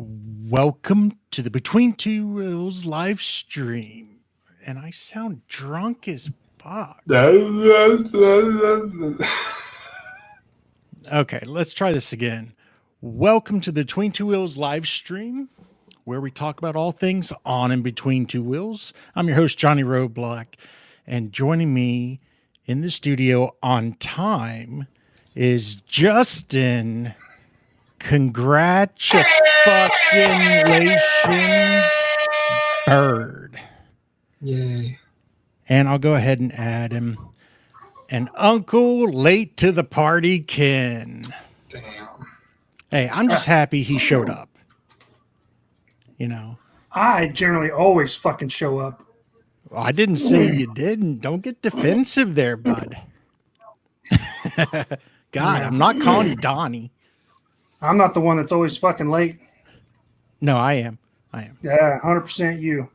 Welcome to the Between2Wheels live stream. And I sound drunk as fuck. Okay, let's try this again. Welcome to the Between2Wheels live stream, where we talk about all things on and between two wheels. I'm your host, Johnny Roadblock, and joining me in the studio on time is Justin. Congratulations, Bird. Yay. And I'll go ahead and add him. And Uncle late to the party, Ken. Damn. Hey, I'm just happy he showed up. You know. I generally always fucking show up. Well, I didn't say you didn't. Don't get defensive there, bud. God, I'm not calling you Donnie. I'm not the one that's always fucking late. No, I am. Yeah, 100% you.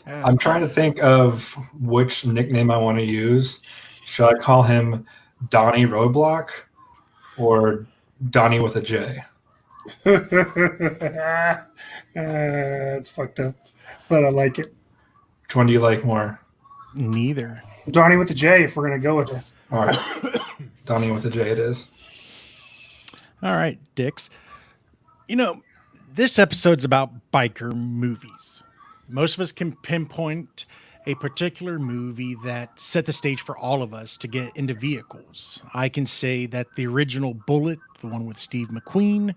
I'm trying to think of which nickname I want to use. Should I call him Donnie Roadblock or Donnie with a J? It's fucked up, but I like it. Which one do you like more? Neither. Donnie with the J, if we're going to go with it. All right. Donnie with a J it is. All right, dicks. You know, this episode's about biker movies. Most of us can pinpoint a particular movie that set the stage for all of us to get into vehicles. I can say that the original Bullet, the one with Steve McQueen,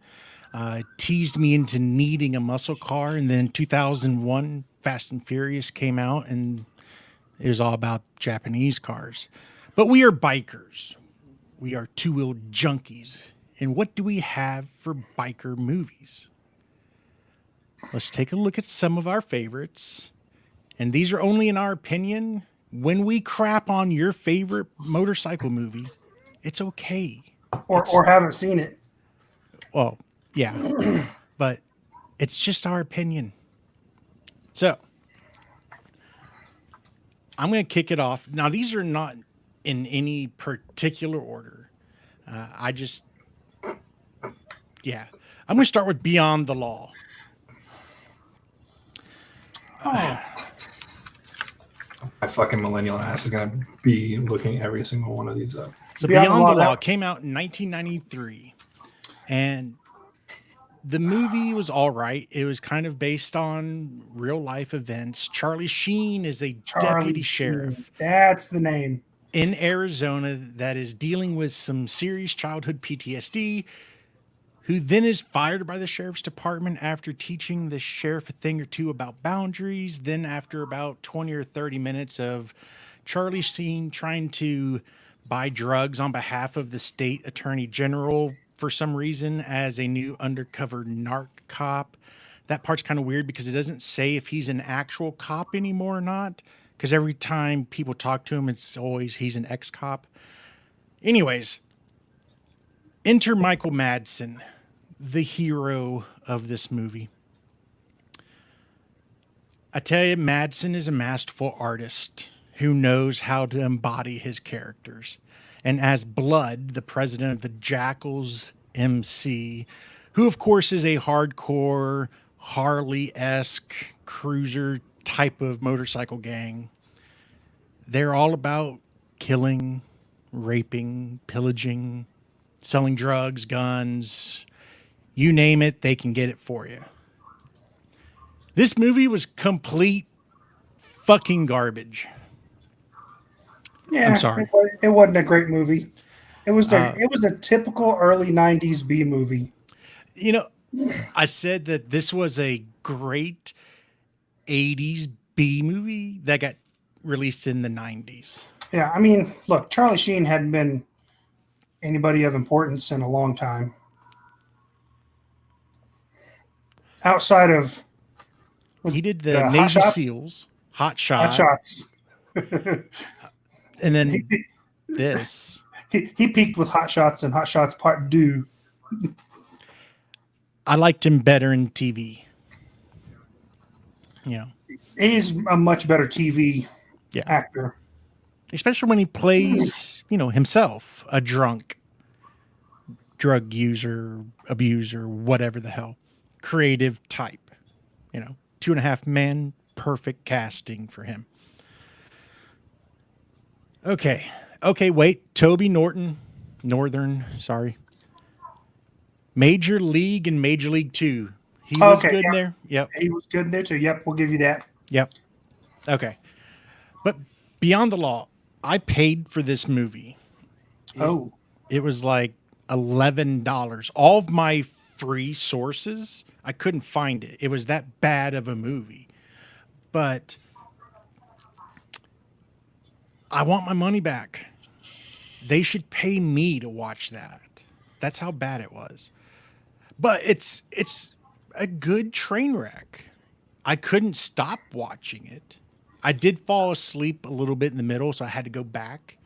teased me into needing a muscle car. And then 2001, Fast and Furious came out, and it was all about Japanese cars. But we are bikers. We are two-wheeled junkies. And what do we have for biker movies? Let's take a look at some of our favorites. And these are only in our opinion. When we crap on your favorite motorcycle movie, it's okay. Or haven't seen it. Well, yeah. But it's just our opinion. So, I'm going to kick it off. Now, these are not in any particular order. I'm going to start with Beyond the Law. My fucking millennial ass is going to be looking every single one of these up. So Beyond the Law came out in 1993. And the movie was all right. It was kind of based on real life events. Charlie Sheen is a deputy sheriff. That's the name. In Arizona that is dealing with some serious childhood PTSD, who then is fired by the sheriff's department after teaching the sheriff a thing or two about boundaries. Then after about 20 or 30 minutes of Charlie Sheen trying to buy drugs on behalf of the state attorney general for some reason as a new undercover narc cop. That part's kind of weird because it doesn't say if he's an actual cop anymore or not. Because every time people talk to him, it's always he's an ex-cop. Anyways, enter Michael Madsen, the hero of this movie. I tell you, Madsen is a masterful artist who knows how to embody his characters. And as Blood, the president of the Jackals MC, who of course is a hardcore Harley-esque cruiser type of motorcycle gang, they're all about killing, raping, pillaging, selling drugs, guns, you name it, they can get it for you. This movie was complete fucking garbage. Yeah, I'm sorry. It wasn't a great movie. It was a typical early 90s B movie. You know, I said that this was a great 80s B movie that got released in the 90s. Yeah, I mean, look, Charlie Sheen hadn't been anybody of importance in a long time. Outside of... He did the Navy SEALs, Hot Shots. And then this. He peaked with Hot Shots and Hot Shots Part 2. I liked him better in TV. You know. He's a much better TV actor. Especially when he plays, himself, a drunk drug user, abuser, whatever the hell, creative type. 2.5 Men, perfect casting for him. Okay, wait, Toby Northern, sorry. Major League and Major League 2. He was good in there. Yep. He was good in there too. Yep, we'll give you that. Yep. Okay. But Beyond the Law, I paid for this movie. It was like $11. All of my free sources, I couldn't find it. It was that bad of a movie. But I want my money back. They should pay me to watch that. That's how bad it was. But it's a good train wreck. I couldn't stop watching it. I did fall asleep a little bit in the middle, so I had to go back.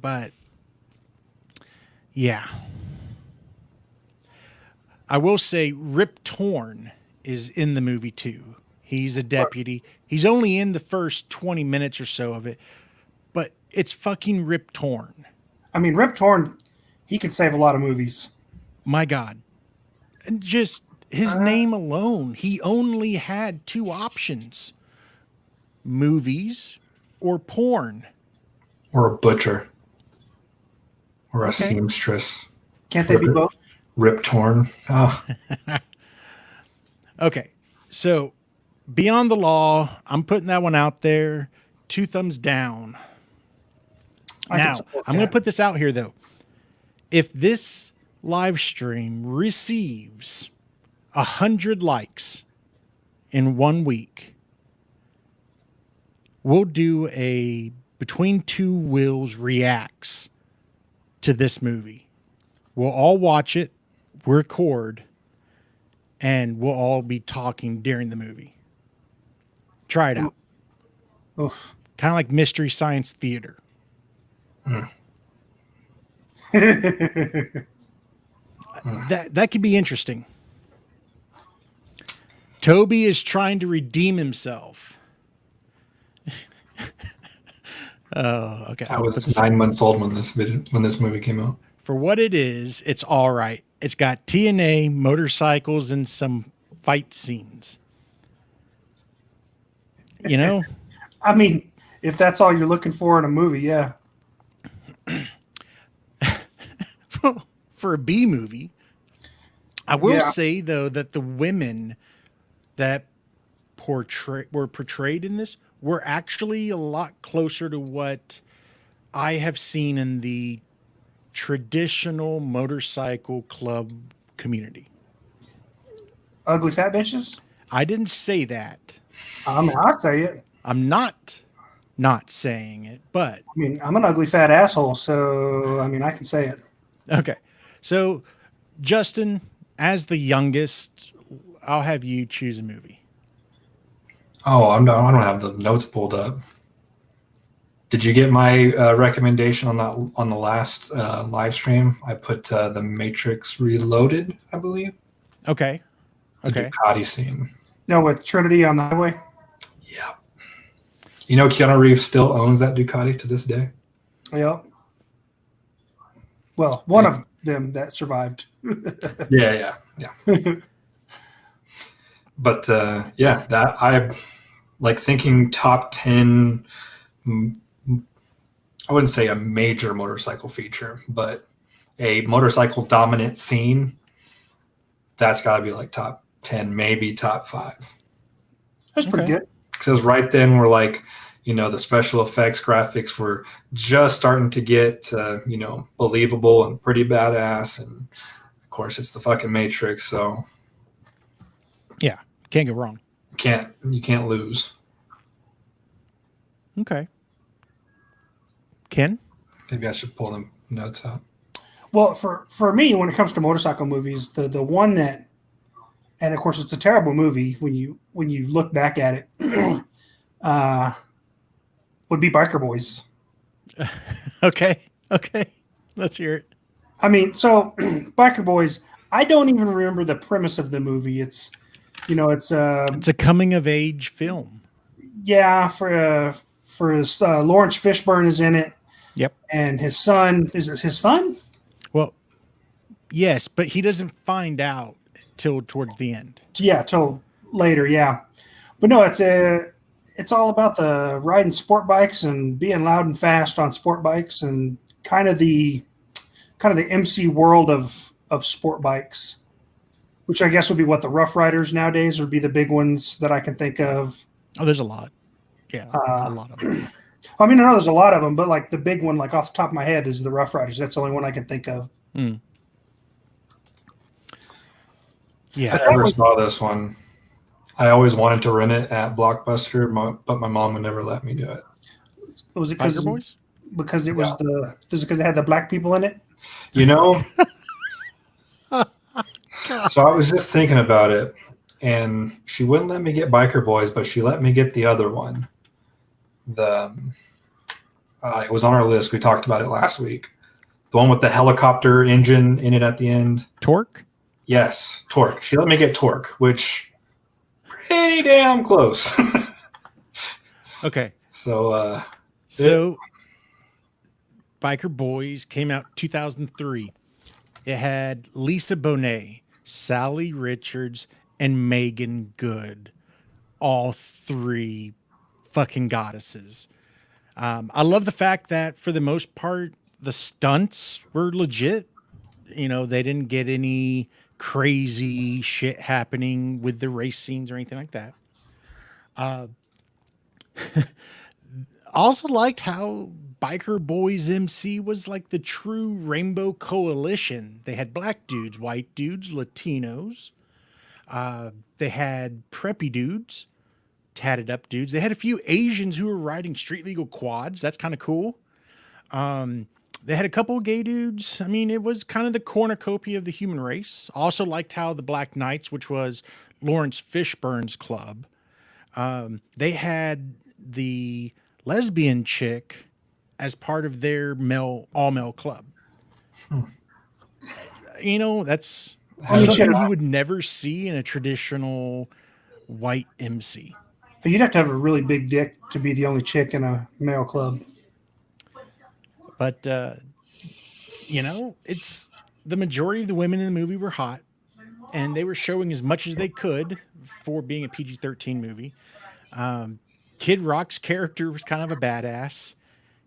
But yeah. I will say Rip Torn is in the movie too. He's a deputy. He's only in the first 20 minutes or so of it, but it's fucking Rip Torn. I mean, Rip Torn, he could save a lot of movies. My God. And just his name alone, he only had 2 options. Movies or porn. Or a butcher. Or a seamstress. Can't they be both? Rip Torn. Oh. Okay. So Beyond the Law, I'm putting that one out there. 2 thumbs down. Now, I'm going to put this out here, though. If this live stream receives 100 likes in 1 week, we'll do a Between 2 Wheels reacts to this movie. We'll all watch it, record, and we'll all be talking during the movie. Try it out. Oof. Kind of like Mystery Science Theater. That could be interesting. Toby is trying to redeem himself. Oh, okay. I was 9 months old when this movie came out. For what it is, it's all right. It's got TNA, motorcycles, and some fight scenes. I mean, if that's all you're looking for in a movie, yeah. For a B movie, I will say, though, that the women that were portrayed in this were actually a lot closer to what I have seen in the traditional motorcycle club community. Ugly fat bitches? I didn't say that. I mean, I'll say it. I'm not saying it, but I mean, I'm an ugly fat asshole, so I mean, I can say it. Okay. So, Justin, as the youngest, I'll have you choose a movie. Oh, I don't have the notes pulled up. Did you get my recommendation on the last live stream? I put The Matrix Reloaded, I believe. Okay. The Ducati scene. No, with Trinity on the highway. Yeah. Keanu Reeves still owns that Ducati to this day. Yep. Well, one of them that survived. Yeah. But that I like thinking top 10. I wouldn't say a major motorcycle feature, but a motorcycle dominant scene. That's got to be like top 10, maybe top 5. That's pretty good. Because right then we're like, the special effects graphics were just starting to get, believable and pretty badass. And of course, it's the fucking Matrix. So yeah, can't go wrong. You can't lose. Okay. Ken? Maybe I should pull them notes out. Well, for me, when it comes to motorcycle movies, the one that, and of course, it's a terrible movie when you look back at it, would be Biker Boys. Okay. Let's hear it. I mean, so Biker Boys, I don't even remember the premise of the movie. It's a coming of age film. Yeah, for his Lawrence Fishburne is in it. Yep. And his son, is it his son? Well, Yes, but he doesn't find out till towards the end. Yeah, till later. Yeah, but no, it's all about the riding sport bikes and being loud and fast on sport bikes and kind of the MC world of sport bikes, which I guess would be what the Rough Riders nowadays would be the big ones that I can think of. Oh, there's a lot. Yeah, a lot of them. I mean, I know there's a lot of them, but like the big one, like off the top of my head, is the Rough Riders. That's the only one I can think of. Mm. Yeah, I never saw this one. I always wanted to rent it at Blockbuster, but my mom would never let me do it. Was it Biker Boys? Because it was just because it had the black people in it? You know, so I was just thinking about it, and she wouldn't let me get Biker Boys, but she let me get the other one. It was on our list. We talked about it last week. The one with the helicopter engine in it at the end. Torque? Yes, Torque. She let me get Torque, which pretty damn close. Okay. So Biker Boys came out 2003. It had Lisa Bonet, Sally Richards, and Megan Good. All three fucking goddesses. I love the fact that for the most part, the stunts were legit. You know, they didn't get any crazy shit happening with the race scenes or anything like that. Also liked how Biker Boys MC was like the true rainbow coalition. They had black dudes, white dudes, Latinos. They had preppy dudes, tatted up dudes. They had a few Asians who were riding street legal quads. That's kind of cool. They had a couple of gay dudes. I mean, it was kind of the cornucopia of the human race. Also liked how the Black Knights, which was Lawrence Fishburne's club, they had the lesbian chick as part of their all-male club. You know, that's something you would never see in a traditional white MC. But you'd have to have a really big dick to be the only chick in a male club. But, you know, it's the majority of the women in the movie were hot, and they were showing as much as they could for being a PG-13 movie. Kid Rock's character was kind of a badass.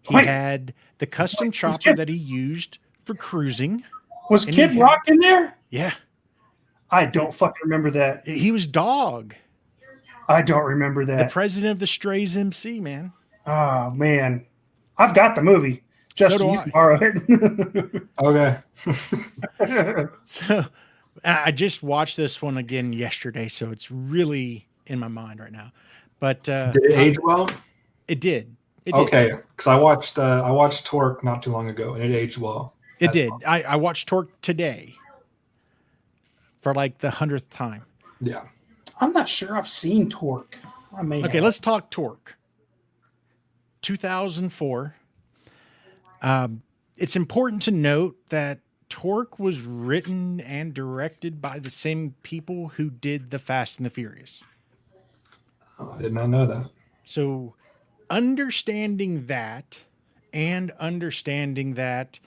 He had the custom chopper that he used for cruising. Was Kid Rock in there? Yeah. I don't fucking remember that. He was Dog. I don't remember that. The president of the Strays MC, man. Oh, man. I've got the movie. Just so do I. Borrow it. Okay. So I just watched this one again yesterday, so it's really in my mind right now. But did it age well? It did. Okay, because I watched Torque not too long ago, and it aged well. It did. I watched Torque today for like the 100th time. Yeah. I'm not sure I've seen Torque. Okay, let's talk Torque. 2004. It's important to note that Torque was written and directed by the same people who did The Fast and the Furious. Oh, I did not know that. So understanding that and understanding that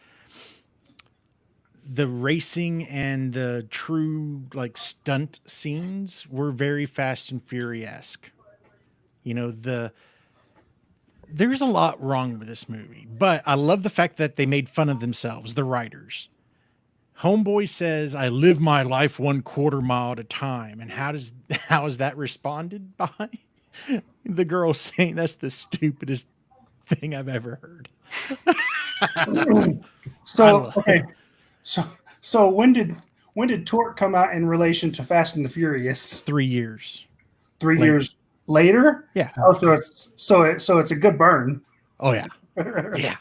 the racing and the true like stunt scenes were very Fast and Furious-esque. You know, there's a lot wrong with this movie, but I love the fact that they made fun of themselves, the writers. Homeboy says, "I live my life 1/4 mile at a time." And how is that responded by? The girl saying that's the stupidest thing I've ever heard. So when did Torque come out in relation to Fast and the Furious? 3 years. 3 years later? Yeah. Oh, so it's a good burn. Oh yeah. Yeah.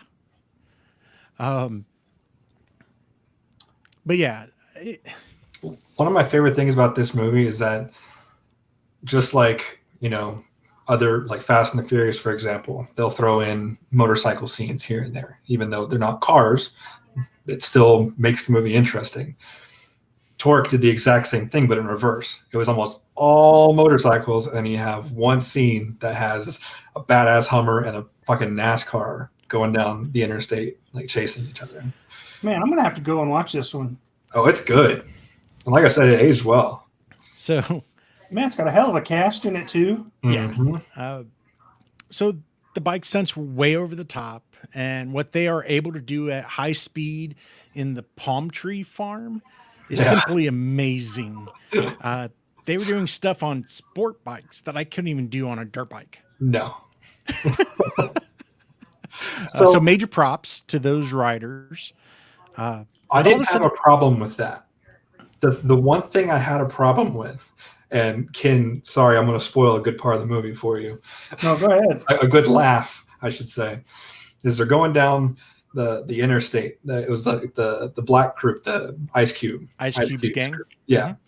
But yeah. One of my favorite things about this movie is that just like, you know, other like Fast and the Furious, for example, they'll throw in motorcycle scenes here and there, even though they're not cars. It still makes the movie interesting. Torque did the exact same thing, but in reverse. It was almost all motorcycles, and you have one scene that has a badass Hummer and a fucking NASCAR going down the interstate, like chasing each other. Man, I'm gonna have to go and watch this one. Oh, it's good. And like I said, it aged well. So, man, it's got a hell of a cast in it too. Yeah. Mm-hmm. So the bike stunts were way over the top, and what they are able to do at high speed in the palm tree farm is simply amazing. They were doing stuff on sport bikes that I couldn't even do on a dirt bike. No. So major props to those riders. I didn't have a problem with that. The one thing I had a problem with, and Ken, sorry, I'm going to spoil a good part of the movie for you. No, go ahead. A good laugh, I should say, is they're going down the interstate. It was the black group, the Ice Cube's gang. Group. Yeah. Mm-hmm.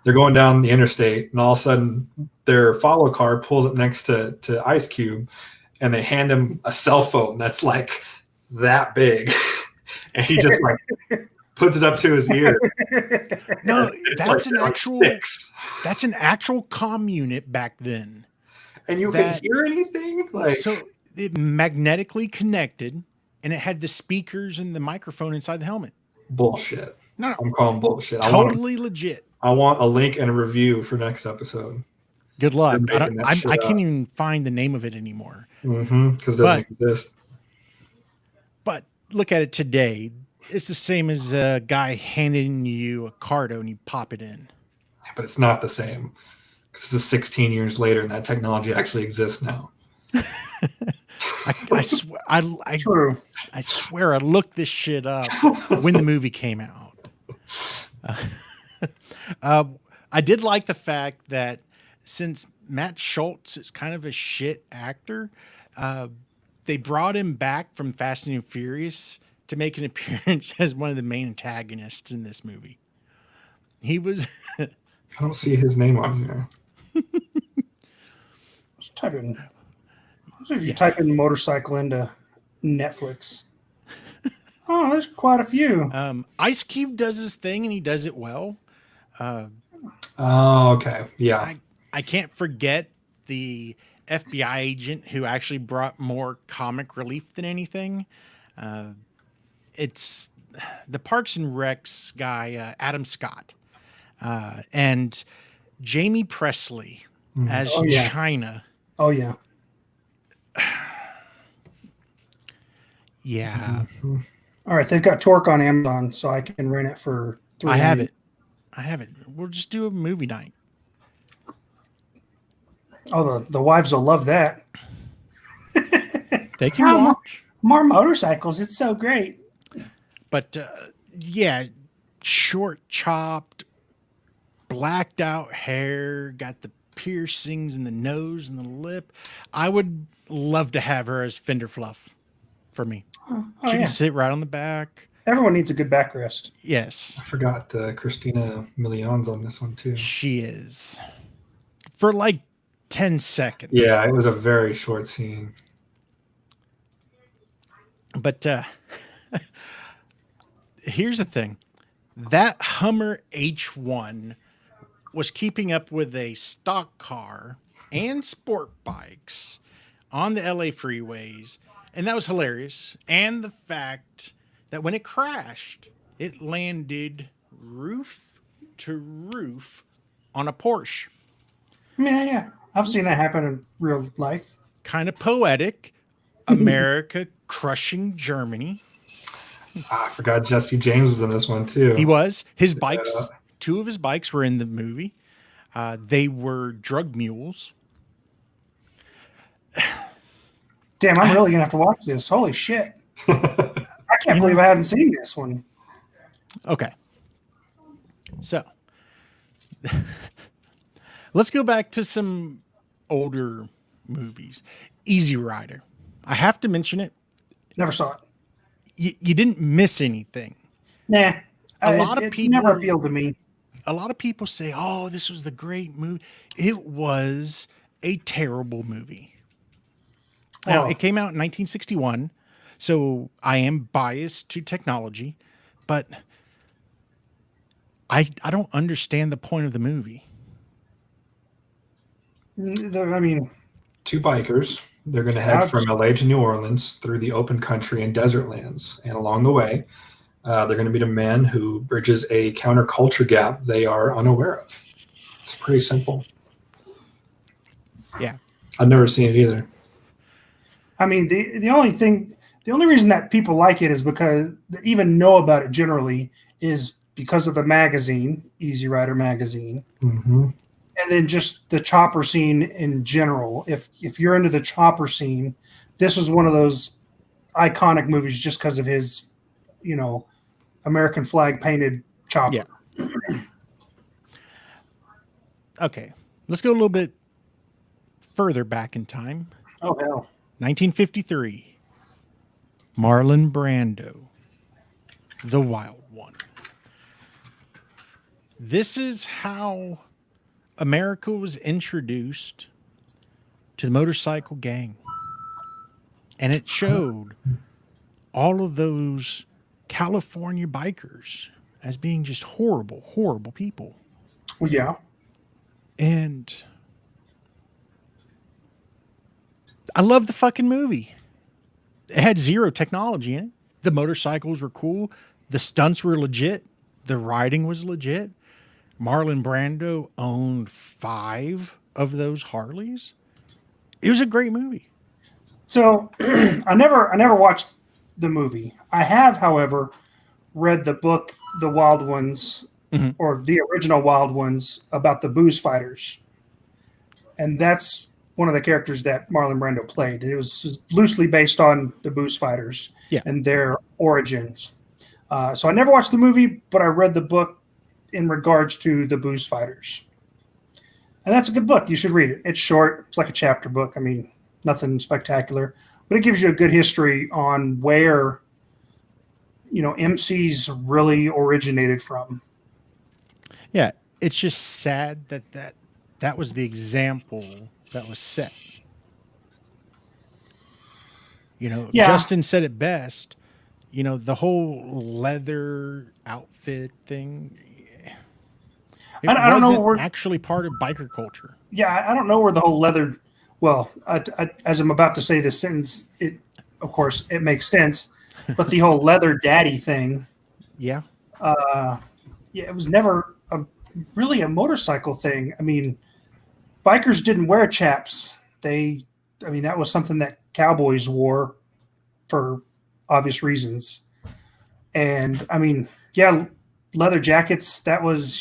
They're going down the interstate, and all of a sudden their follow car pulls up next to Ice Cube, and they hand him a cell phone that's like that big. And he just like puts it up to his ear. No, that's an actual comm unit back then. And you can hear anything? So it magnetically connected, and it had the speakers and the microphone inside the helmet. Bullshit. No, I'm calling bullshit. Totally legit. I want a link and a review for next episode. Good luck. I can't even find the name of it anymore. Because it doesn't exist. But look at it today. It's the same as a guy handing you a card and you pop it in. But it's not the same. This is 16 years later, and that technology actually exists now. I swear I looked this shit up when the movie came out. I did like the fact that since Matt Schultz is kind of a shit actor, they brought him back from Fast and Furious to make an appearance as one of the main antagonists in this movie. He was. I don't see his name on here. Let's type in. If you type in motorcycle into Netflix. Oh, there's quite a few. Ice Cube does his thing, and he does it well. Okay. Yeah. I can't forget the FBI agent who actually brought more comic relief than anything. It's the Parks and Recs guy, Adam Scott, and Jamie Presley as China. Oh, yeah. Yeah. All right. They've got Torque on Amazon, so I can rent it for $3. I have it. We'll just do a movie night. Oh, the wives will love that. They can watch. More motorcycles. It's so great. But, short, chopped, blacked out hair, got the piercings in the nose and the lip. I would love to have her as Fender Fluff for me. She can sit right on the back. Everyone needs a good backrest. Yes. I forgot Christina Milian's on this one, too. She is. For like 10 seconds. Yeah, it was a very short scene. But here's the thing. That Hummer H1 was keeping up with a stock car and sport bikes on the LA freeways. And that was hilarious. And the fact that when it crashed, it landed roof to roof on a Porsche. Yeah. I've seen that happen in real life. Kind of poetic. America crushing Germany. I forgot Jesse James was in this one too. He was. His bikes, two of his bikes were in the movie. They were drug mules. Damn, I'm really going to have to watch this. Holy shit. I can't believe I haven't seen this one. Okay. So, let's go back to some older movies. Easy Rider. I have to mention it. Never saw it. You didn't miss anything. Nah. A lot of people never appealed to me. A lot of people say, "Oh, this was the great movie." It was a terrible movie. Now, it came out in 1961, so I am biased to technology, but I don't understand the point of the movie. I mean, two bikers. They're going to head from LA to New Orleans through the open country and desert lands. And along the way, They're going to meet a man who bridges a counterculture gap they are unaware of. It's pretty simple. Yeah. I've never seen it either. I mean, the only reason that people like it is because they even know about it generally is because of the magazine, Easy Rider magazine, Mm-hmm. and then just the chopper scene in general. If you're into the chopper scene, this was one of those iconic movies just because of his, American flag painted chopper. Yeah. Okay, let's go a little bit further back in time. Oh hell! 1953. Marlon Brando, the Wild One. This is how America was introduced to the motorcycle gang. And it showed all of those California bikers as being just horrible, horrible people. Well, yeah. And I love the fucking movie. It had zero technology in it. The motorcycles were cool. The stunts were legit. The riding was legit. Marlon Brando owned 5 of those Harleys. It was a great movie. So I never watched the movie. I have, however, read the book, The Wild Ones, or the original Wild Ones, about the booze fighters. And that's one of the characters that Marlon Brando played. It was loosely based on the booze fighters and their origins. So I never watched the movie, but I read the book in regards to the booze fighters. And that's a good book. You should read it. It's short. It's like a chapter book. I mean, nothing spectacular, but it gives you a good history on where, MCs really originated from. Yeah. It's just sad that was the example that was set. Justin said it best. The whole leather outfit thing. I don't know where actually part of biker culture. Yeah, I don't know where the whole leather. Well, as I'm about to say this sentence, of course it makes sense, but the whole leather daddy thing. Yeah. It was never really a motorcycle thing. I mean, bikers didn't wear chaps. That was something that cowboys wore for obvious reasons. And I mean, yeah, leather jackets. That was,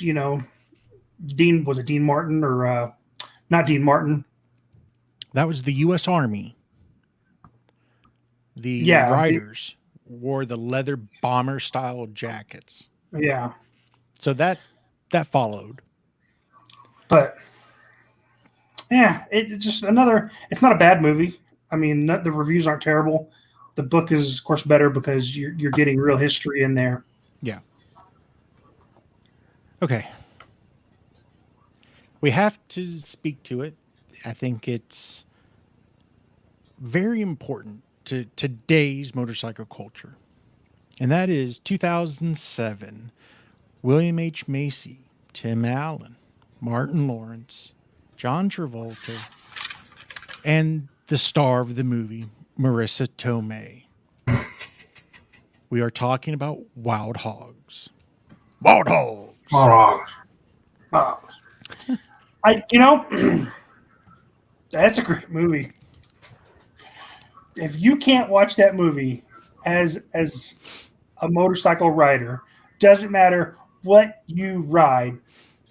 Dean Martin or not Dean Martin? That was the U.S. Army. The riders wore the leather bomber style jackets. Yeah. So that followed. But yeah, it's not a bad movie. I mean, the reviews aren't terrible. The book is, of course, better because you're getting real history in there. Yeah. Okay. We have to speak to it. I think it's very important to today's motorcycle culture. And that is 2007. William H. Macy, Tim Allen, Martin Lawrence, John Travolta, and the star of the movie, Marissa Tomei. We are talking about Wild Hogs. Wild Hogs. Wild Hogs. That's a great movie. If you can't watch that movie as a motorcycle rider, doesn't matter what you ride,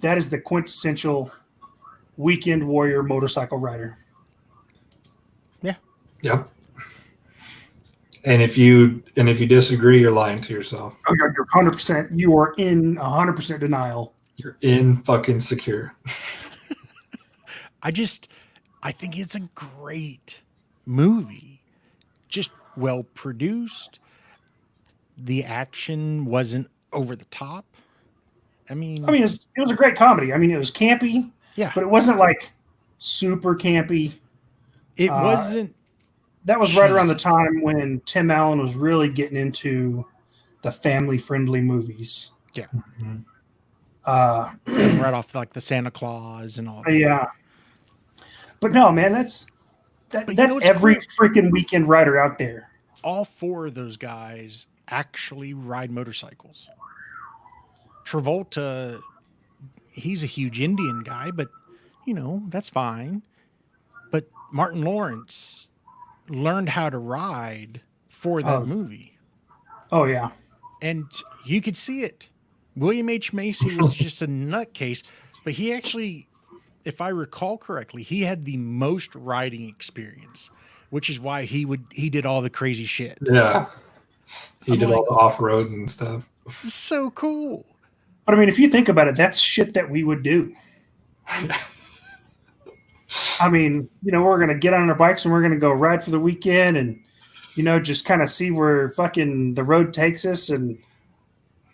that is the quintessential weekend warrior motorcycle rider. Yeah. Yep. And if you disagree, you're lying to yourself. Oh, you're 100%. You are in 100% denial. You're in fucking secure. I think it's a great movie. Just well produced. The action wasn't over the top. I mean, it was a great comedy. I mean, it was campy. Yeah. But it wasn't like super campy. It wasn't. That was right around the time when Tim Allen was really getting into the family-friendly movies. Yeah. Right off like the Santa Claus and all that. Yeah. But no, man, that's every freaking weekend rider out there. All 4 of those guys actually ride motorcycles. Travolta, he's a huge Indian guy, but that's fine. But Martin Lawrence learned how to ride for that movie. Oh yeah. And you could see it. William H. Macy was just a nutcase, but he actually, if I recall correctly, he had the most riding experience, which is why he did all the crazy shit. Yeah. He did all the off-road and stuff. So cool. But I mean, if you think about it, that's shit that we would do. I mean, we're going to get on our bikes and we're going to go ride for the weekend and, just kind of see where fucking the road takes us. And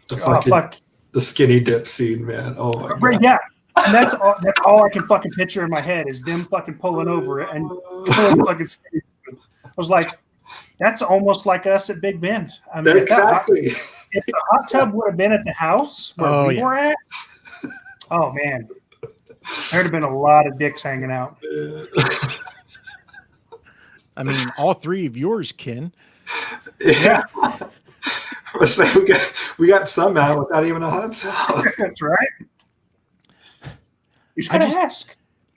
the skinny dip scene, man. Oh my God. Yeah. And that's all I can fucking picture in my head is them fucking pulling over and pulling fucking skinny. I was like, that's almost like us at Big Bend. I mean, exactly. If the hot tub would have been at the house where we were at, oh man, there'd have been a lot of dicks hanging out. I mean, all three of yours, Ken. Yeah. So we got some out without even a hot tub. That's right. You just gotta ask.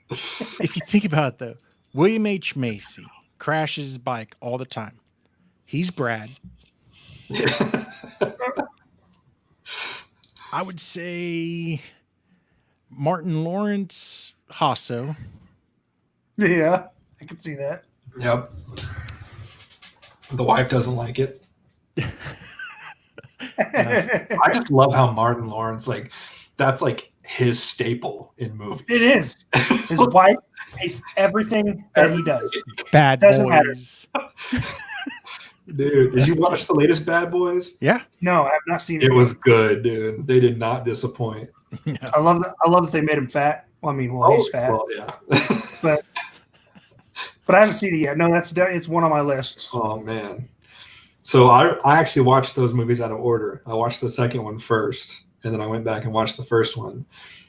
If you think about it, though, William H. Macy crashes his bike all the time. He's Brad. I would say Martin Lawrence, Hasso. Yeah, I can see that. Yep. The wife doesn't like it. I just love how Martin Lawrence, that's his staple in movies. It is. His wife hates everything that he does. Bad Boys. Dude, did you watch the latest Bad Boys? Yeah. No, I have not seen it. It was good, dude. They did not disappoint. No. I love that they made him fat. Well, I mean, he's fat. Well, yeah. but I haven't seen it yet. No, it's one on my list. Oh man. So I actually watched those movies out of order. I watched the second one first, and then I went back and watched the first one.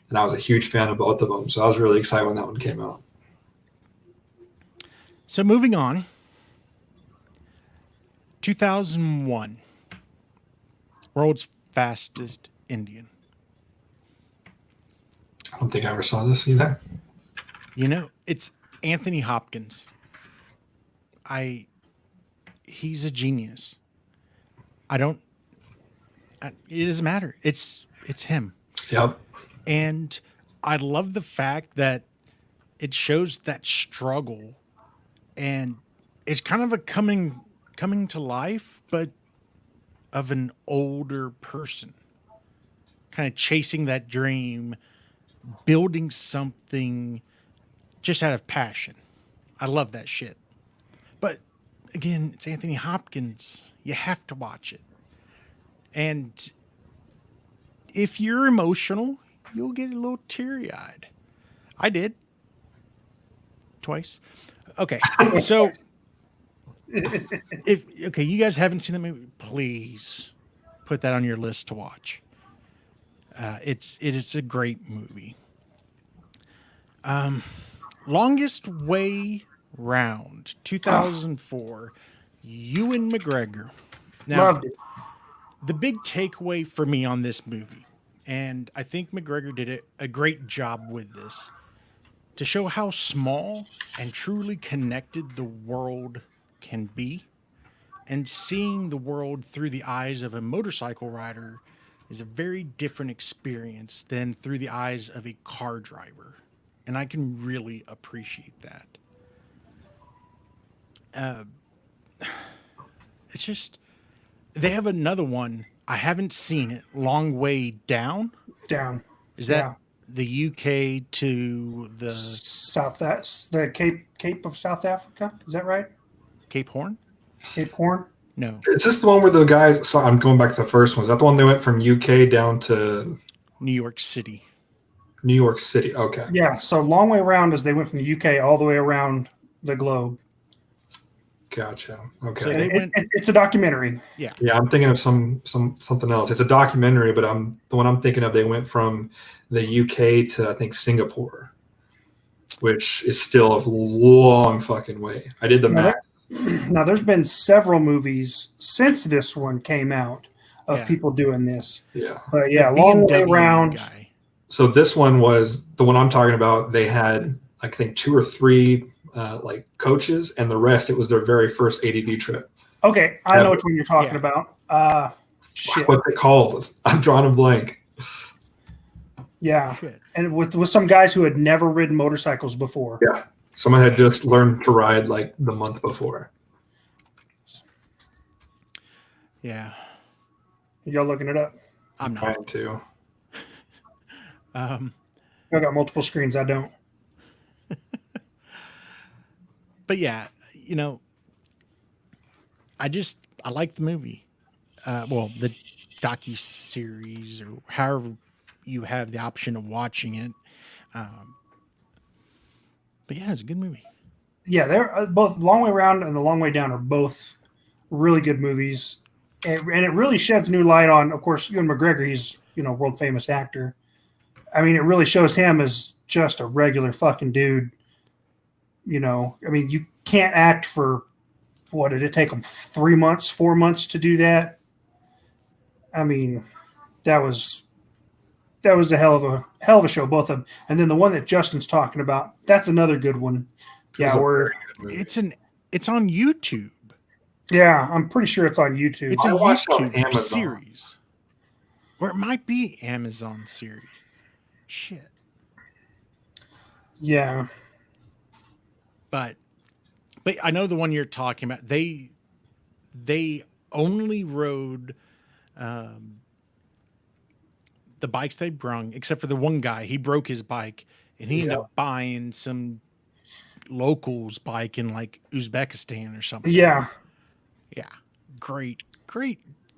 And I was a huge fan of both of them. So I was really excited when that one came out. So moving on. 2001. World's Fastest Indian. I don't think I ever saw this either. It's Anthony Hopkins. He's a genius. It doesn't matter. It's him. Yep. And I love the fact that it shows that struggle, and it's kind of a coming to life, but of an older person, kind of chasing that dream, building something just out of passion. I love that shit. But again, it's Anthony Hopkins. You have to watch it. And if you're emotional, you'll get a little teary-eyed. I did. Twice. Okay. So you guys haven't seen the movie, please put that on your list to watch. It is a great movie. Longest Way Round, 2004. Ewan McGregor. Now, loved it. The big takeaway for me on this movie, and I think McGregor did a great job with this, to show how small and truly connected the world can be, and seeing the world through the eyes of a motorcycle rider is a very different experience than through the eyes of a car driver. And I can really appreciate that. It's just, they have another one. I haven't seen it. Long Way Down. Down. Is that the UK to the the Cape of South Africa? Is that right? Cape Horn? Cape Horn? No. Is this the one where the guys? So I'm going back to the first one. Is that the one they went from UK down to New York City? New York City. Okay. Yeah. So Long Way Round is they went from the UK all the way around the globe. Gotcha. Okay. So it's a documentary. Yeah. Yeah, I'm thinking of something else. It's a documentary, but the one I'm thinking of, they went from the UK to I think Singapore, which is still a long fucking way. I did the math. Now, there's been several movies since this one came out of Yeah. people doing this. Yeah. But yeah, The long way BMW around. guy. So this one was the one I'm talking about. They had, I think, 2 or 3 like coaches, and the rest, it was their very first ADV trip. Okay, I know which one you're talking about. Shit. What's it called? I'm drawing a blank. Yeah, Shit. and with some guys who had never ridden motorcycles before. Yeah, someone had just learned to ride like the month before. Yeah. Y'all looking it up? I'm not. Trying to. I got multiple screens. I don't. But yeah, you know, I like the movie. Well, the docu-series, or however you have the option of watching it. But yeah, it's a good movie. Yeah, they're both Long Way Around and The Long Way Down are both really good movies, and it really sheds new light on. Of course, Ewan McGregor, he's world famous actor. I mean, it really shows him as just a regular fucking dude. I mean, you can't act for what did it take him 3 months, 4 months to do that? I mean, that was a hell of a show, both of them. And then the one that Justin's talking about, that's another good one. Yeah, it's on YouTube. Yeah, I'm pretty sure it's on YouTube. It's a YouTube series. Or it might be Amazon series. Shit. Yeah. But I know the one you're talking about. They only rode the bikes they brung, except for the one guy. He broke his bike, and he ended up buying some locals bike in like Uzbekistan or something. Yeah. Yeah. Great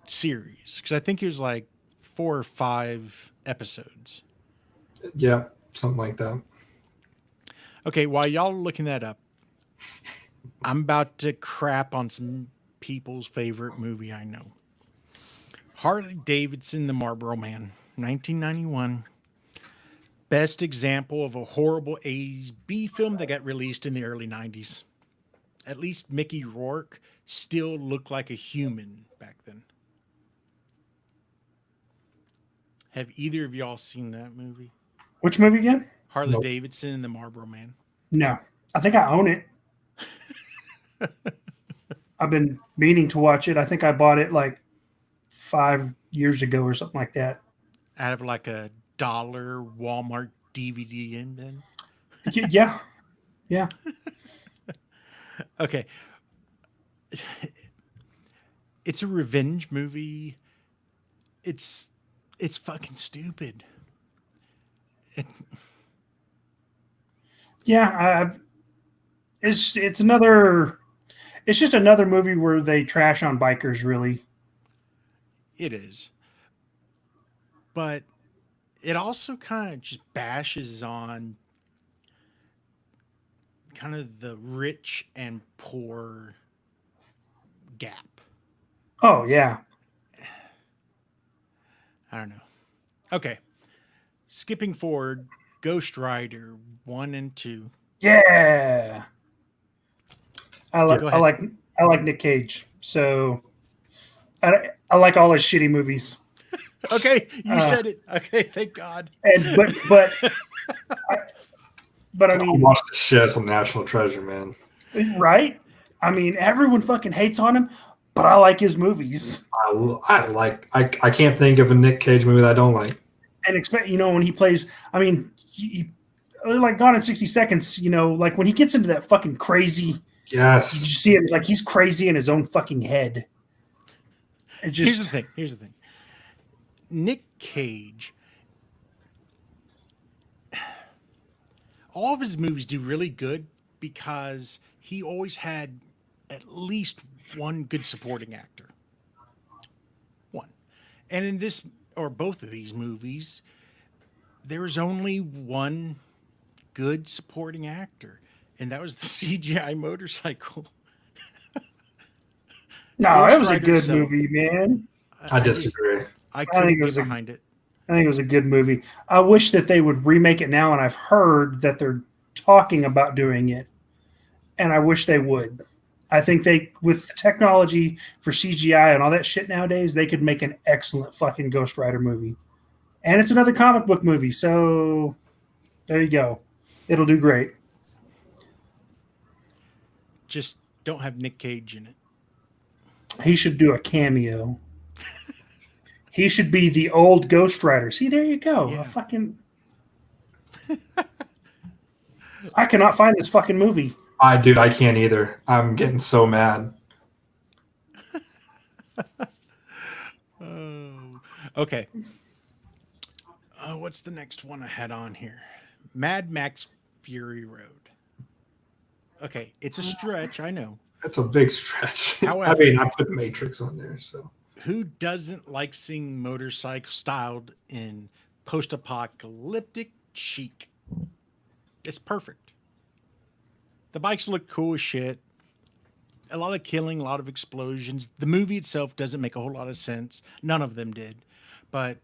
series. Because I think it was like 4 or 5 episodes. Yeah, something like that. Okay, while y'all are looking that up, I'm about to crap on some people's favorite movie I know. Harley Davidson, The Marlboro Man, 1991. Best example of a horrible 80s B film that got released in the early 90s. At least Mickey Rourke still looked like a human back then. Have either of y'all seen that movie? Which movie again? Harley Davidson and The Marlboro Man. No. I think I own it. I've been meaning to watch it. I think I bought it like 5 years ago or something like that. Out of like $1 Walmart DVD in then? Yeah. Yeah. Okay. It's a revenge movie. It's fucking stupid. Yeah, it's just another movie where they trash on bikers, really. It is. But it also kind of just bashes on kind of the rich and poor gap. Oh, yeah. I don't know. Okay. Skipping forward, Ghost Rider 1 and 2. Yeah. I like Nick Cage. So I like all his shitty movies. Okay, you said it. Okay, thank God. And but I mean, watch the shit on National Treasure, man. Right? I mean, everyone fucking hates on him, but I like his movies. I can't think of a Nick Cage movie that I don't like. And when he plays, I mean, he like Gone in 60 Seconds, like when he gets into that fucking crazy. Yes. You see it like he's crazy in his own fucking head. Here's the thing. Nick Cage, all of his movies do really good because he always had at least one good supporting actor. One. And in this, or both of these movies, there was only one good supporting actor, and that was the CGI motorcycle. No, it was a good movie, man. I disagree. I couldn't get behind it. I think it was a good movie. I wish that they would remake it now, and I've heard that they're talking about doing it, and I wish they would. I think with the technology for CGI and all that shit nowadays, they could make an excellent fucking Ghost Rider movie. And it's another comic book movie, so there you go. It'll do great. Just don't have Nick Cage in it. He should do a cameo. He should be the old Ghost Rider. See, there you go. Yeah. A fucking. I cannot find this fucking movie. Dude, I can't either. I'm getting so mad. Okay. What's the next one I had on here? Mad Max Fury Road. Okay, it's a stretch, I know. That's a big stretch. However, I mean, I put Matrix on there, so. Who doesn't like seeing motorcycles styled in post-apocalyptic chic? It's perfect. The bikes look cool as shit. A lot of killing, a lot of explosions. The movie itself doesn't make a whole lot of sense. None of them did. But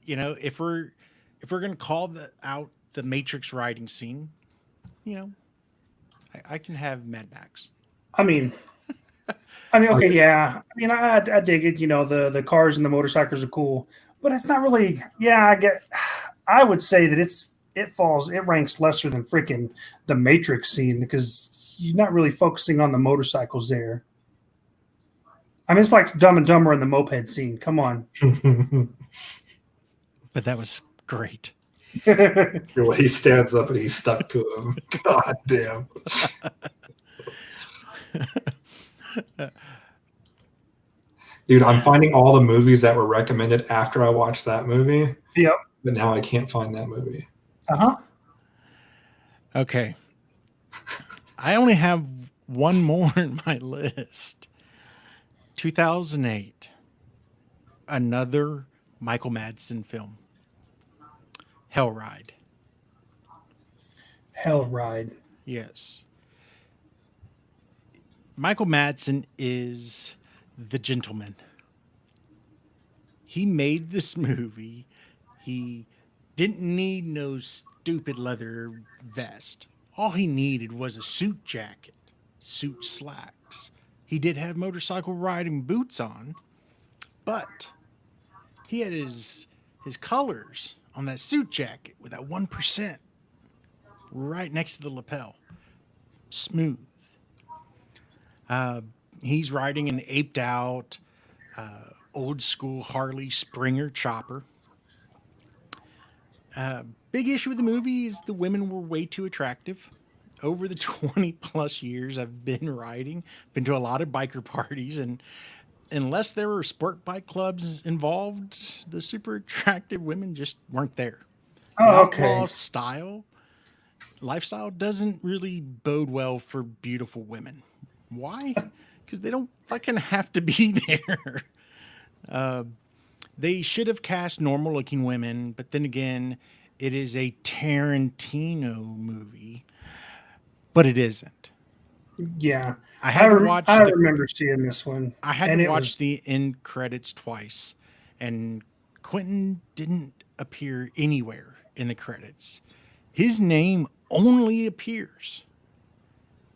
you know, if we're gonna call out the Matrix riding scene, you know, I can have Mad Max. I mean, okay, yeah. I mean, I dig it. You know, the cars and the motorcycles are cool, but it's not really. Yeah, I would say that it ranks lesser than freaking the Matrix scene because you're not really focusing on the motorcycles there. I mean, it's like Dumb and Dumber in the moped scene. Come on. But that was great. When he stands up and he's stuck to him. God damn. Dude, I'm finding all the movies that were recommended after I watched that movie. Yep. But now I can't find that movie. Uh-huh. Okay. I only have one more in my list. 2008. Another Michael Madsen film. Hell Ride. Hell Ride. Yes. Michael Madsen is the gentleman. He made this movie. He didn't need no stupid leather vest. All he needed was a suit jacket, suit slacks. He did have motorcycle riding boots on, but he had his colors on that suit jacket with that 1% right next to the lapel. Smooth. He's riding an aped out, old school Harley Springer chopper. Big issue with the movie is the women were way too attractive. Over the 20 plus years I've been riding, been to a lot of biker parties, and unless there were sport bike clubs involved, the super attractive women just weren't there. Oh, okay. Lifestyle doesn't really bode well for beautiful women. Why? Because they don't fucking have to be there. They should have cast normal looking women, but then again, it is a Tarantino movie, but it isn't. Yeah. I remember seeing this one. I had to watch the end credits twice, and Quentin didn't appear anywhere in the credits. His name only appears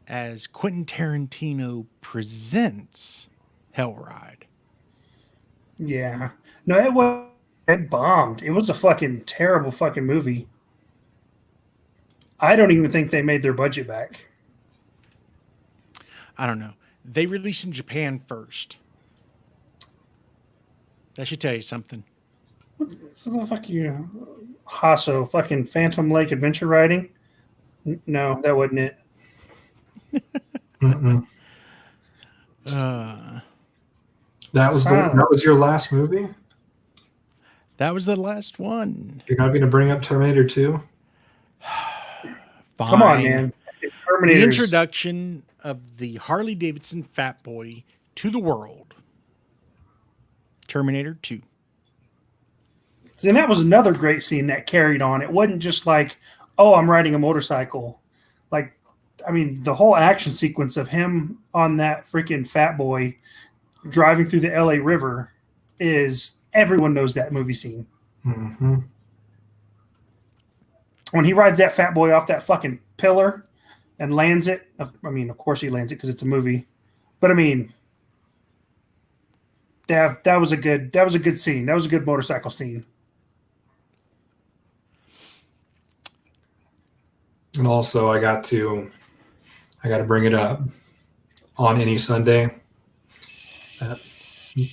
as Quentin Tarantino presents Hell Ride. Yeah. No, it bombed. It was a fucking terrible fucking movie. I don't even think they made their budget back. I don't know. They released in Japan first. That should tell you something. What the fuck you, Hasso? Fucking Phantom Lake Adventure Riding? No, that wasn't it. That was your last movie? That was the last one. You're not going to bring up Terminator 2? Fine. Come on, man. The introduction of the Harley Davidson Fat Boy to the world. Terminator 2. And that was another great scene that carried on. It wasn't just like, oh, I'm riding a motorcycle. Like, I mean, the whole action sequence of him on that freaking Fat Boy driving through the LA River is, everyone knows that movie scene. Mm-hmm. When he rides that Fat Boy off that fucking pillar and lands it. I mean, of course he lands it because it's a movie. But I mean, that was a good scene. That was a good motorcycle scene. And also, I got to bring it up. On Any Sunday, that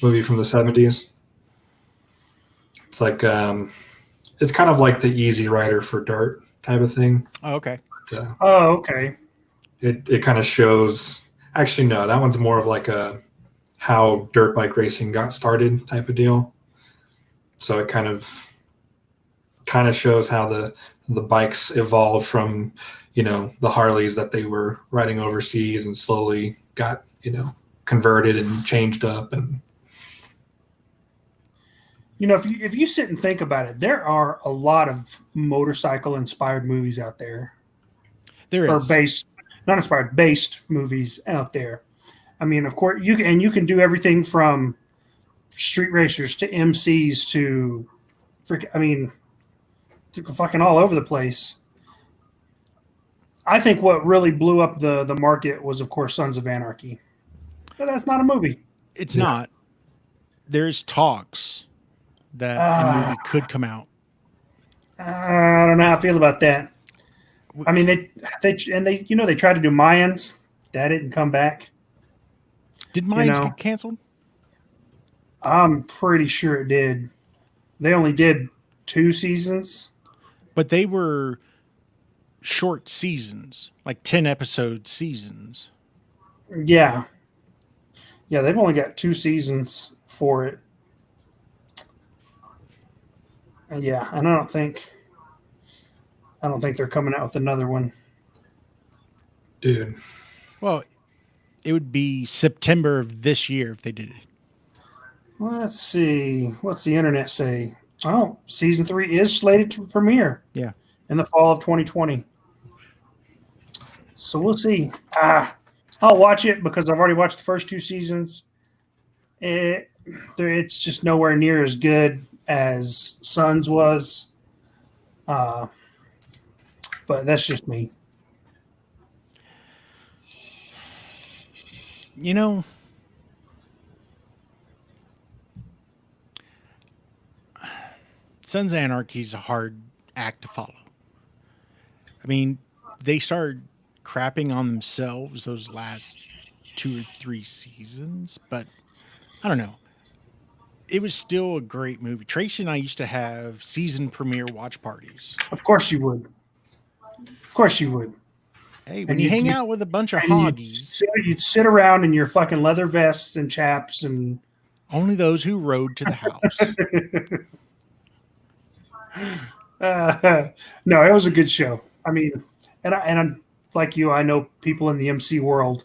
movie from the 70s. It's like it's kind of like the Easy Rider for dirt type of thing. Oh, okay. But, okay. It kind of shows. Actually, no, that one's more of like a how dirt bike racing got started type of deal. So it kind of shows how the bikes evolved from, the Harleys that they were riding overseas and slowly got, converted and changed up. And if you sit and think about it, there are a lot of motorcycle inspired movies out there. There is. Or based movies out there. I mean, of course, you can do everything from street racers to MCs to fucking all over the place. I think what really blew up the market was, of course, Sons of Anarchy. But that's not a movie. It's not. There's talks that a movie could come out. I don't know how I feel about that. I mean, they tried to do Mayans. That didn't come back. Did Mayans get canceled? I'm pretty sure it did. They only did 2 seasons. But they were short seasons, like 10-episode seasons. Yeah. Yeah, they've only got 2 seasons for it. Yeah, and I don't think they're coming out with another one. Dude. Well, it would be September of this year if they did it. Let's see. What's the internet say? Oh, season 3 is slated to premiere. Yeah. In the fall of 2020. So we'll see. I'll watch it because I've already watched the first 2 seasons. It's just nowhere near as good as Sons was. But that's just me. Sons of Anarchy is a hard act to follow. I mean, they started crapping on themselves those last 2 or 3 seasons, but I don't know. It was still a great movie. Tracy and I used to have season premiere watch parties. Of course you would. Of course you would. Hey, when you hang out with a bunch of hoggies. You'd sit around in your fucking leather vests and chaps and... Only those who rode to the house. No, it was a good show. I mean, and I'm like you, I know people in the MC world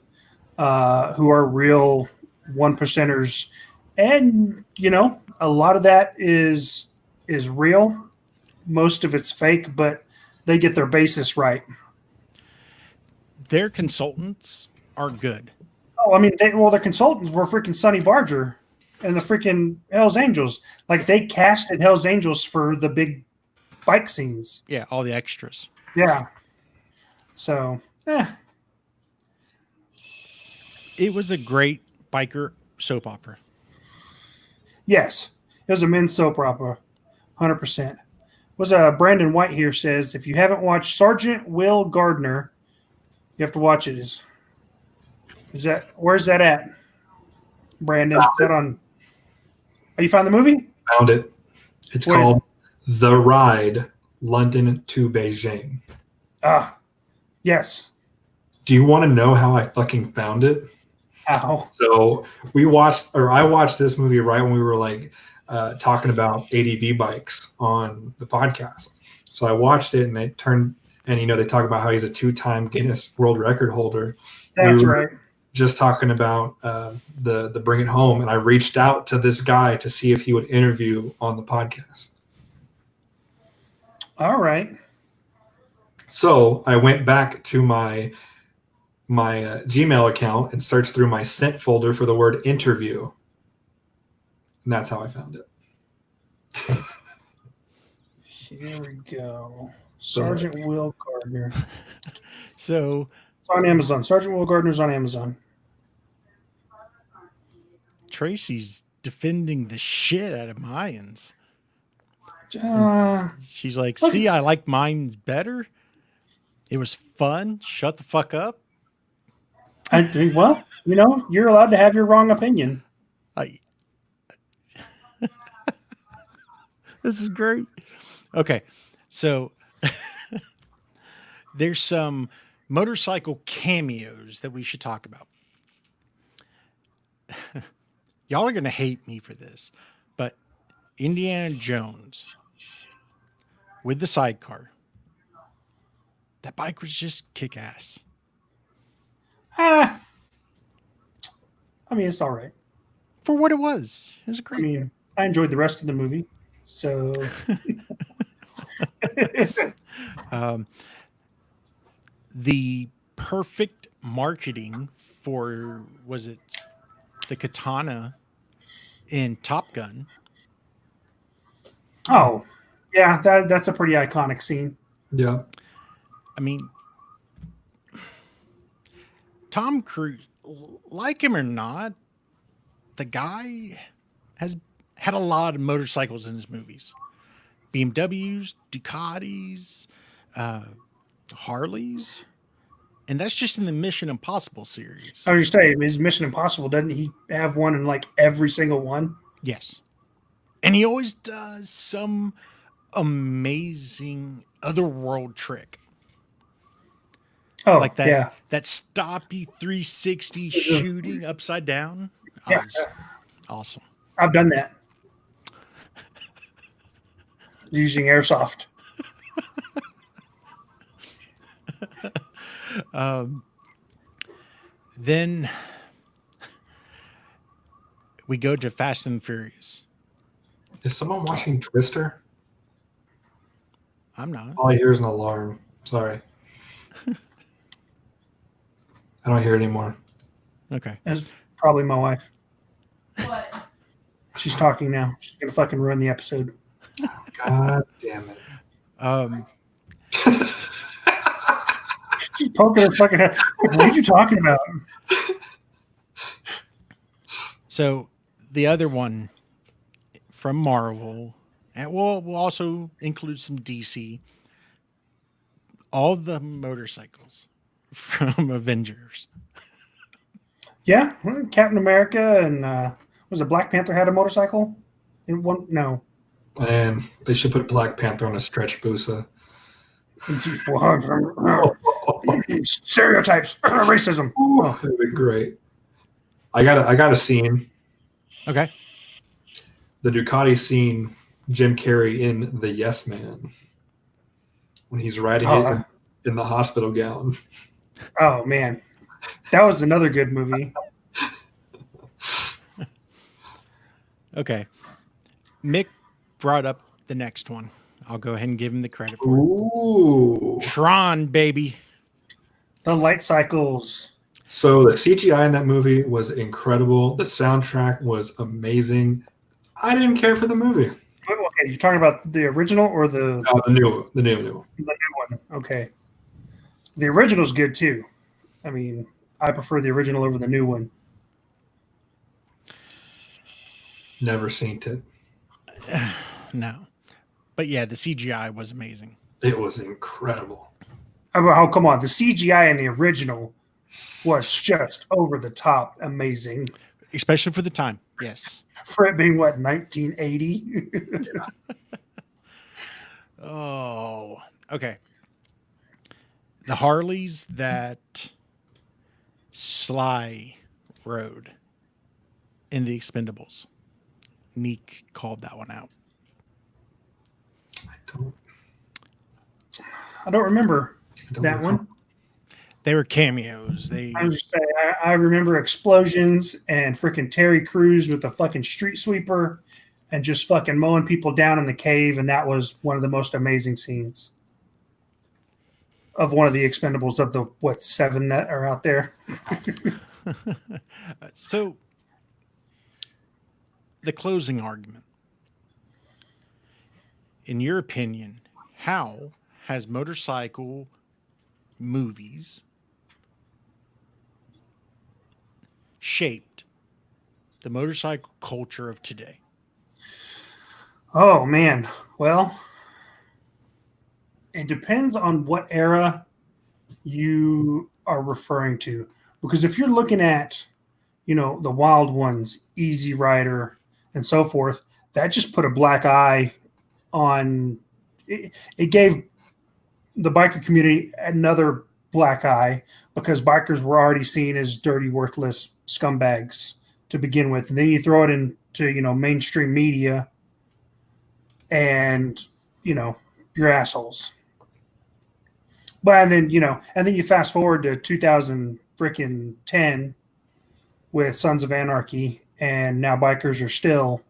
who are real 1%ers, and a lot of that is real. Most of it's fake, but they get their basis right. Their consultants are good. Oh, I mean, their consultants were freaking Sonny Barger and the freaking Hells Angels. Like, they casted Hells Angels for the big bike scenes. Yeah, all the extras. Yeah. So, It was a great biker soap opera. Yes. It was a men's soap opera. 100%. Brandon White here says, if you haven't watched Sergeant Will Gardner, you have to watch it. Where's that at? Brandon, is that on? Oh, you found the movie? Found it. It's called The Ride, London to Beijing. Yes. Do you want to know how I fucking found it? How? So I watched this movie right when we were talking about ADV bikes on the podcast. So I watched it and they talk about how he's a 2-time Guinness World Record holder. That's right. Just talking about the Bring It Home, and I reached out to this guy to see if he would interview on the podcast. All right. So I went back to my Gmail account and searched through my sent folder for the word interview, and that's how I found it. Here we go. Sergeant Will Gardner. So It's on Amazon. Sergeant Will Gardner's on Amazon. Tracy's defending the shit out of Mayans. She's like, see, I like mine better. It was fun. Shut the fuck up. Well, you're allowed to have your wrong opinion. This is great. Okay, so there's some motorcycle cameos that we should talk about. Y'all are going to hate me for this, but Indiana Jones with the sidecar, that bike was just kick-ass. I mean, it's all right. For what it was. It was great. I mean, I enjoyed the rest of the movie. So... the perfect marketing for, was it the katana in Top Gun? Oh, yeah, that's a pretty iconic scene. Yeah. I mean, Tom Cruise, like him or not, the guy has had a lot of motorcycles in his movies. BMWs, Ducatis, Harleys, and that's just in the Mission Impossible series. I was just saying, his Mission Impossible, doesn't he have one in like every single one? Yes. And he always does some amazing otherworld trick. Oh, like that, yeah. That stoppy 360 shooting upside down. Yeah. Awesome. I've done that. Using airsoft. Then we go to Fast and Furious. Is someone watching Twister? I'm not. All I hear is an alarm. Sorry. I don't hear it anymore. Okay. That's probably my wife. What? She's talking now. She's going to fucking ruin the episode. God damn it. She's poking her fucking head. What are you talking about? So the other one from Marvel, and we'll also include some DC, all the motorcycles from Avengers. Yeah, Captain America and was it Black Panther had a motorcycle? In one, no. Man, they should put Black Panther on a stretch Busa. Stereotypes, racism. Oh, that'd be great. I got a scene. Okay. The Ducati scene, Jim Carrey in The Yes Man, when he's riding it in the hospital gown. Oh man, that was another good movie. Okay. Mick brought up the next one. I'll go ahead and give him the credit for Ooh. it. Tron, baby. The light cycles. So the CGI in that movie was incredible. The soundtrack was amazing. I didn't care for the movie. Okay, you're talking about the original or the new The new one. Okay. The original's good too. I mean, I prefer the original over the new one. Never seen it. No. But yeah, the CGI was amazing. It was incredible. Oh, come on. The CGI in the original was just over the top amazing. Especially for the time. Yes. For it being, what, 1980? Oh, okay. The Harleys that Sly rode in the Expendables. Neek called that one out. I don't remember that one. They were cameos. I remember explosions and freaking Terry Crews with the fucking street sweeper and just fucking mowing people down in the cave, and that was one of the most amazing scenes of one of the Expendables of the 7 that are out there. So, the closing argument. In your opinion, how has motorcycle movies shaped the motorcycle culture of today? Oh man, well, it depends on what era you are referring to, because if you're looking at, the wild ones, Easy Rider, and so forth, that just put a black eye on. It gave the biker community another black eye because bikers were already seen as dirty, worthless scumbags to begin with, and then you throw it into mainstream media, and you're assholes. But and then you fast forward to 2010 with Sons of Anarchy, and now bikers are still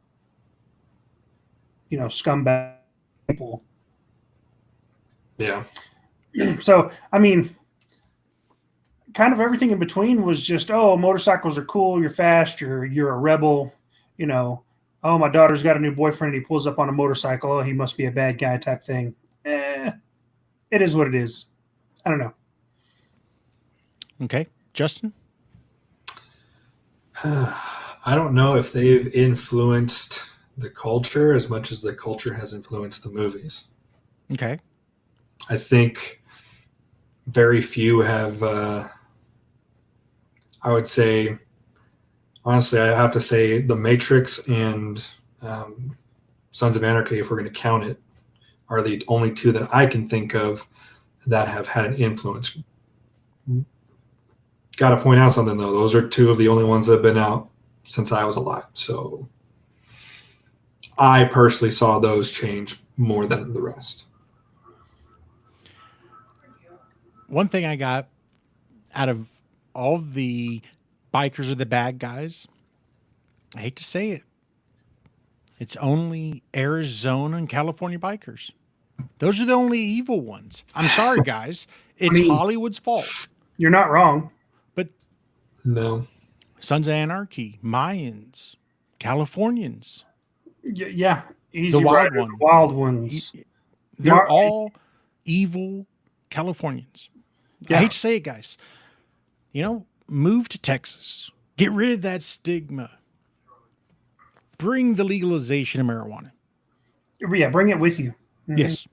scumbag people. Yeah. So I mean, kind of everything in between was just, oh, motorcycles are cool, you're fast, you're a rebel, oh, my daughter's got a new boyfriend, he pulls up on a motorcycle, oh, he must be a bad guy type thing. It is what it is. I don't know. Okay. Justin? I don't know if they've influenced the culture as much as the culture has influenced the movies. Okay. I think very few have, I would say, honestly, I have to say The Matrix and Sons of Anarchy, if we're going to count it, are the only two that I can think of that have had an influence. Got to point out something, though. Those are two of the only ones that have been out since I was alive. So I personally saw those change more than the rest. One thing I got out of all the bikers are the bad guys, I hate to say it, it's only Arizona and California bikers. Those are the only evil ones. I'm sorry, guys. It's Hollywood's fault. You're not wrong. But no. Sons of Anarchy, Mayans, Californians. Yeah. Easy Rider, the wild ones. They're all evil Californians. Yeah. I hate to say it, guys. Move to Texas. Get rid of that stigma. Bring the legalization of marijuana. Yeah, bring it with you. Mm-hmm. Yes.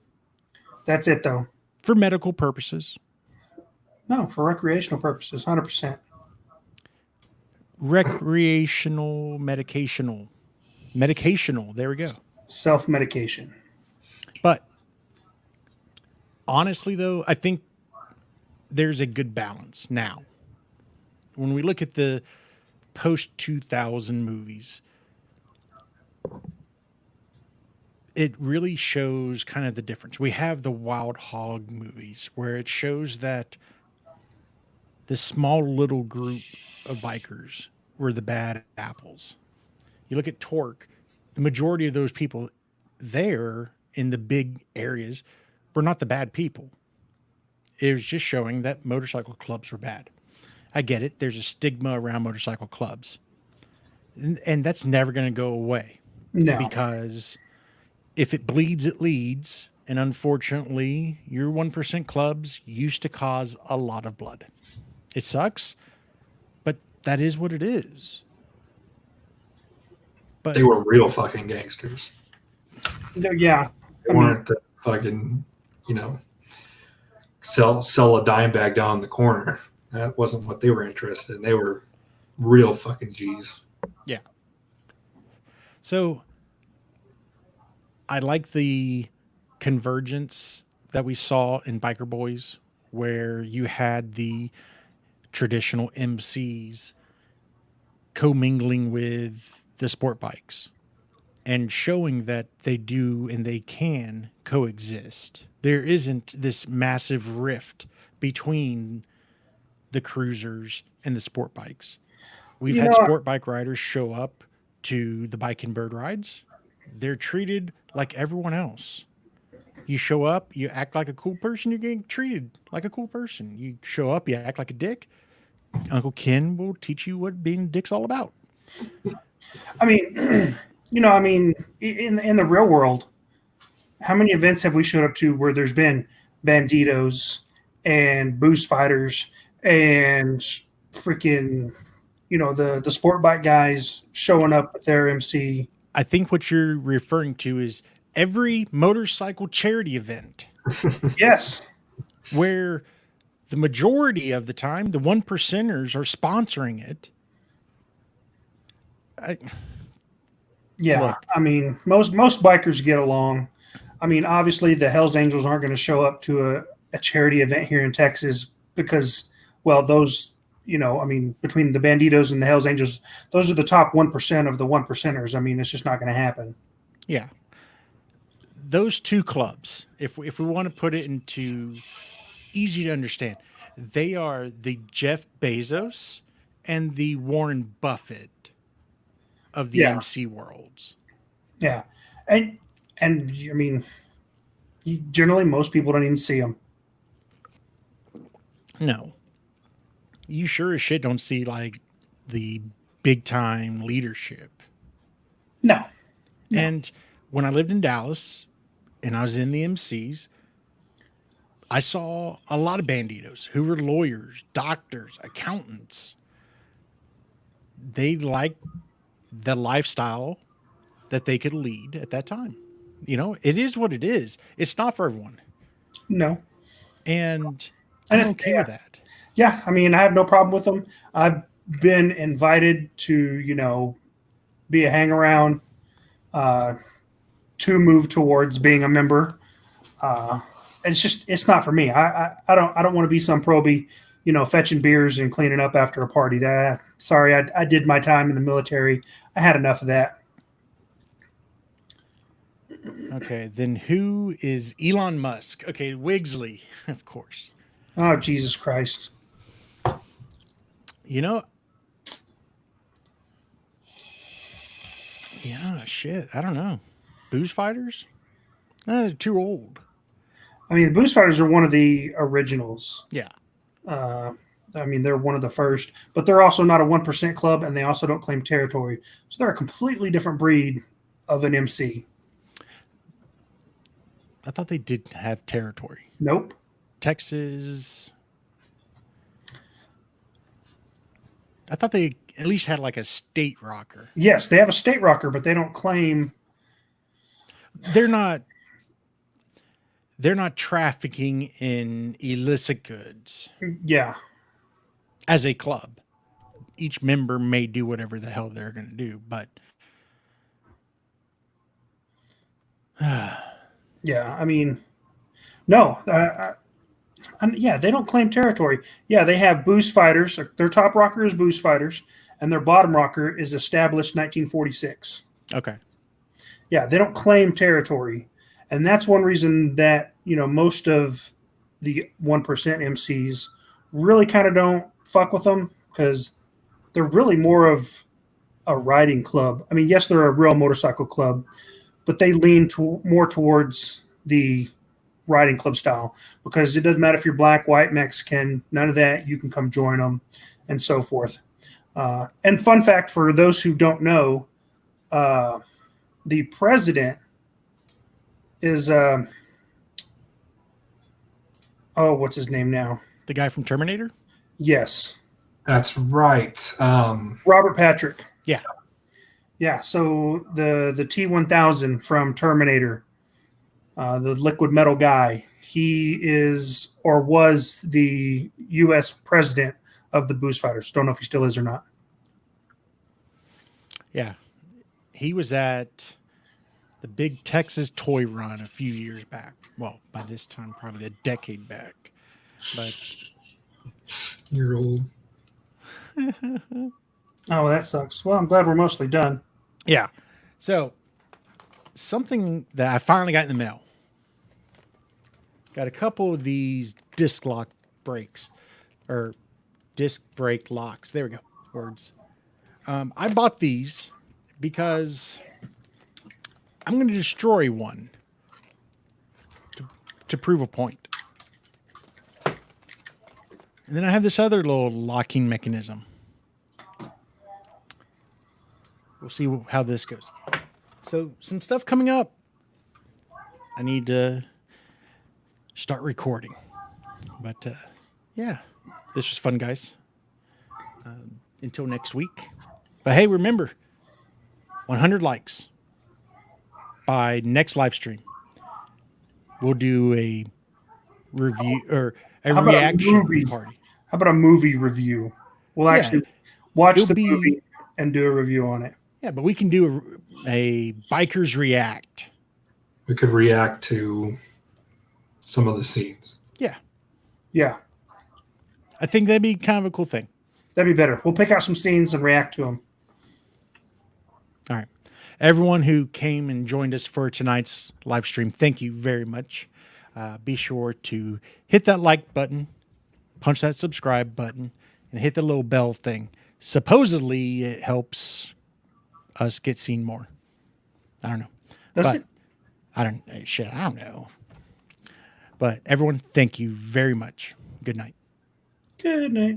That's it, though. For medical purposes. No, for recreational purposes, 100%. Recreational, medicational. There we go. Self-medication. But honestly, though, I think there's a good balance now. When we look at the post-2000 movies, it really shows kind of the difference. We have the Wild Hog movies where it shows that the small little group of bikers were the bad apples. You look at Torque, the majority of those people there in the big areas were not the bad people. It was just showing that motorcycle clubs were bad. I get it. There's a stigma around motorcycle clubs. And that's never going to go away. No. Because if it bleeds, it leads. And unfortunately, your 1% clubs used to cause a lot of blood. It sucks, but that is what it is. But they were real fucking gangsters. Yeah. They weren't the fucking, sell a dime bag down the corner. That wasn't what they were interested in. They were real fucking G's. Yeah. So I like the convergence that we saw in Biker Boyz, where you had the traditional MCs commingling with the sport bikes and showing that they do and they can coexist. There isn't this massive rift between the cruisers and the sport bikes. We've had sport bike riders show up to the bike and bird rides. They're treated like everyone else. You show up, you act like a cool person, you're getting treated like a cool person. You show up, you act like a dick. Uncle Ken will teach you what being a dick's all about. I mean, in the real world, how many events have we showed up to where there's been banditos and booze fighters and freaking, the sport bike guys showing up with their MC. I think what you're referring to is every motorcycle charity event. Yes. Where the majority of the time, the 1%ers are sponsoring it. Look, I mean, most bikers get along. I mean, obviously the Hells Angels aren't going to show up to a charity event here in Texas because, well, those, I mean, between the Banditos and the Hells Angels, those are the top 1% of the 1%ers. I mean, it's just not going to happen. Yeah. Those two clubs, if we want to put it into easy to understand, they are the Jeff Bezos and the Warren Buffett of the MC worlds. Yeah. And I mean, generally most people don't even see them. No. You sure as shit don't see like the big time leadership. No. And when I lived in Dallas and I was in the MCs, I saw a lot of banditos who were lawyers, doctors, accountants. They liked the lifestyle that they could lead at that time. It is what it is. It's not for everyone. No. And I'm okay with that. Yeah. I mean, I have no problem with them. I've been invited to, be a hang around, to move towards being a member. It's not for me. I don't want to be some probie, fetching beers and cleaning up after a party. Sorry, I did my time in the military. I had enough of that. Okay, then who is Elon Musk? Okay, Wigsley, of course. Oh, Jesus Christ. Yeah, shit. I don't know. Booze Fighters? They're too old. I mean, the Booze Fighters are one of the originals. Yeah. I mean, they're one of the first, but they're also not a 1% club, and they also don't claim territory. So they're a completely different breed of an MC. I thought they did have territory. Nope. Texas. I thought they at least had like a state rocker. Yes, they have a state rocker, but they don't claim. They're not trafficking in illicit goods. Yeah. As a club. Each member may do whatever the hell they're going to do, but yeah, I mean, no. Yeah, they don't claim territory. Yeah, they have Booze Fighters. Their top rocker is Booze Fighters, and their bottom rocker is established 1946. Okay. Yeah, they don't claim territory. And that's one reason that, most of the 1% MCs really kind of don't fuck with them because they're really more of a riding club. I mean, yes, they're a real motorcycle club, but they lean more towards the riding club style because it doesn't matter if you're black, white, Mexican, none of that. You can come join them and so forth. And fun fact for those who don't know, the president is what's his name now? The guy from Terminator? Yes. That's right. Robert Patrick. Yeah. Yeah, so the T-1000 from Terminator, the liquid metal guy, he is or was the U.S. president of the Booze Fighters. Don't know if he still is or not. Yeah. He was at the big Texas toy run a few years back. Well, by this time, probably a decade back. But you're old. Oh, that sucks. Well, I'm glad we're mostly done. Yeah. So, something that I finally got in the mail. Got a couple of these disc lock brakes. Or disc brake locks. There we go. Words. I bought these because I'm going to destroy one to prove a point. And then I have this other little locking mechanism. We'll see how this goes. So, some stuff coming up. I need to start recording. But, yeah, this was fun, guys. until next week. But hey, remember, 100 likes by next live stream. We'll do a review or a reaction party. How about a movie review? We'll actually watch the movie and do a review on it. Yeah, but we can do a bikers react. We could react to some of the scenes. Yeah. Yeah. I think that'd be kind of a cool thing. That'd be better. We'll pick out some scenes and react to them. All right. Everyone who came and joined us for tonight's live stream, thank you very much. Be sure to hit that like button, punch that subscribe button, and hit the little bell thing. Supposedly, it helps us get seen more. I don't know. Does it? I don't know. But everyone, thank you very much. Good night. Good night.